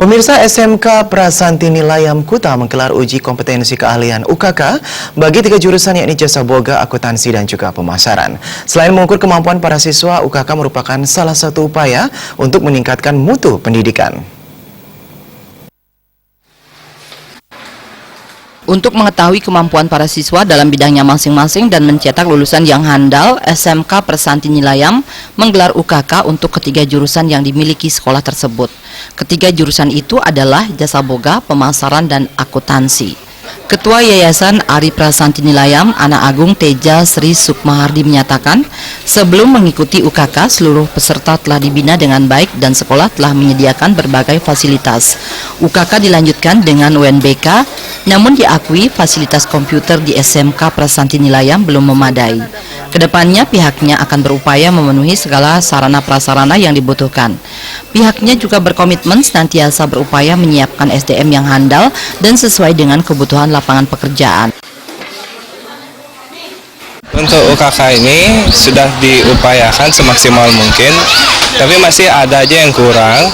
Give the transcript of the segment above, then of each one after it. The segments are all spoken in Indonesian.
Pemirsa, SMK Prasanti Nilayam Kuta menggelar uji kompetensi keahlian UKK bagi 3 jurusan, yakni jasa boga, akuntansi, dan juga pemasaran. Selain mengukur kemampuan para siswa, UKK merupakan salah satu upaya untuk meningkatkan mutu pendidikan. Untuk mengetahui kemampuan para siswa dalam bidangnya masing-masing dan mencetak lulusan yang handal, SMK Prasanti Nilayam menggelar UKK untuk ketiga jurusan yang dimiliki sekolah tersebut. Ketiga jurusan itu adalah jasa boga, pemasaran, dan akuntansi. Ketua Yayasan Ari Prasanti Nilayam, Anak Agung Teja Sri Sukmahardi menyatakan, sebelum mengikuti UKK, seluruh peserta telah dibina dengan baik dan sekolah telah menyediakan berbagai fasilitas. UKK dilanjutkan dengan UNBK, namun diakui fasilitas komputer di SMK Prasanti Nilayam belum memadai. Kedepannya pihaknya akan berupaya memenuhi segala sarana prasarana yang dibutuhkan. Pihaknya juga berkomitmen senantiasa berupaya menyiapkan SDM yang handal dan sesuai dengan kebutuhan lapangan pekerjaan. Untuk UKK ini sudah diupayakan semaksimal mungkin, tapi masih ada aja yang kurang.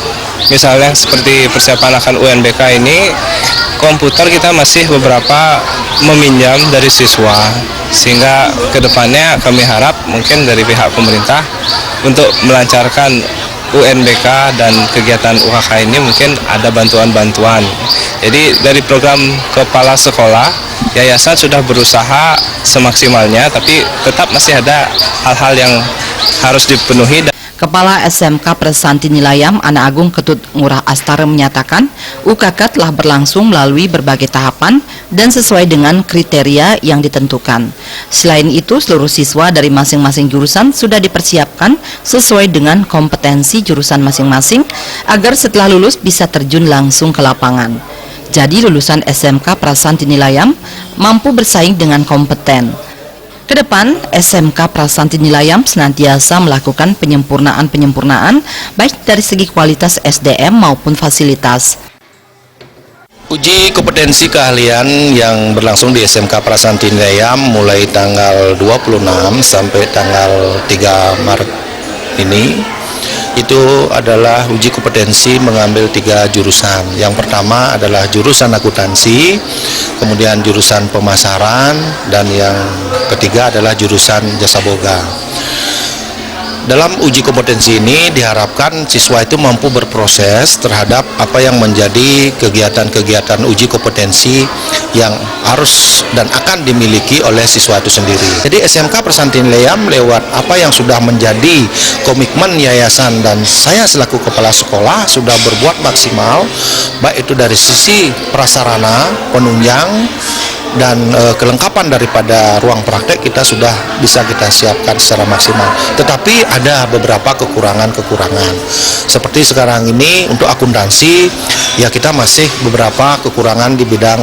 Misalnya seperti persiapan akan UNBK ini, komputer kita masih beberapa meminjam dari siswa, sehingga kedepannya kami harap mungkin dari pihak pemerintah untuk melancarkan UNBK dan kegiatan UKK ini mungkin ada bantuan-bantuan. Jadi dari program kepala sekolah, yayasan sudah berusaha semaksimalnya, tapi tetap masih ada hal-hal yang harus dipenuhi. Kepala SMK Prasanti Nilayam, Anak Agung Ketut Ngurah Astara menyatakan, UKK telah berlangsung melalui berbagai tahapan dan sesuai dengan kriteria yang ditentukan. Selain itu, seluruh siswa dari masing-masing jurusan sudah dipersiapkan sesuai dengan kompetensi jurusan masing-masing agar setelah lulus bisa terjun langsung ke lapangan. Jadi lulusan SMK Prasanti Nilayam mampu bersaing dengan kompeten. Kedepan, SMK Prasanti Nilayam senantiasa melakukan penyempurnaan baik dari segi kualitas SDM maupun fasilitas. Uji kompetensi keahlian yang berlangsung di SMK Prasanti Nilayam mulai tanggal 26 sampai tanggal 3 Maret ini, itu adalah uji kompetensi mengambil 3 jurusan. Yang pertama adalah jurusan akuntansi, kemudian jurusan pemasaran, dan yang ketiga adalah jurusan jasa boga. Dalam uji kompetensi ini diharapkan siswa itu mampu berproses terhadap apa yang menjadi kegiatan-kegiatan uji kompetensi yang harus dan akan dimiliki oleh siswa itu sendiri. Jadi SMK Prasanti Nilayam lewat apa yang sudah menjadi komitmen yayasan dan saya selaku kepala sekolah sudah berbuat maksimal, baik itu dari sisi prasarana, penunjang, dan kelengkapan daripada ruang praktek kita sudah bisa kita siapkan secara maksimal. Tetapi ada beberapa kekurangan-kekurangan. Seperti sekarang ini untuk akuntansi, ya kita masih beberapa kekurangan di bidang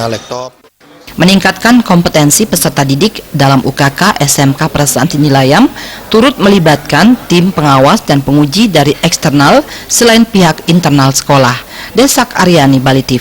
laptop. Meningkatkan kompetensi peserta didik dalam UKK SMK Prasanti Nilayam turut melibatkan tim pengawas dan penguji dari eksternal selain pihak internal sekolah. Desak Aryani, Bali TV.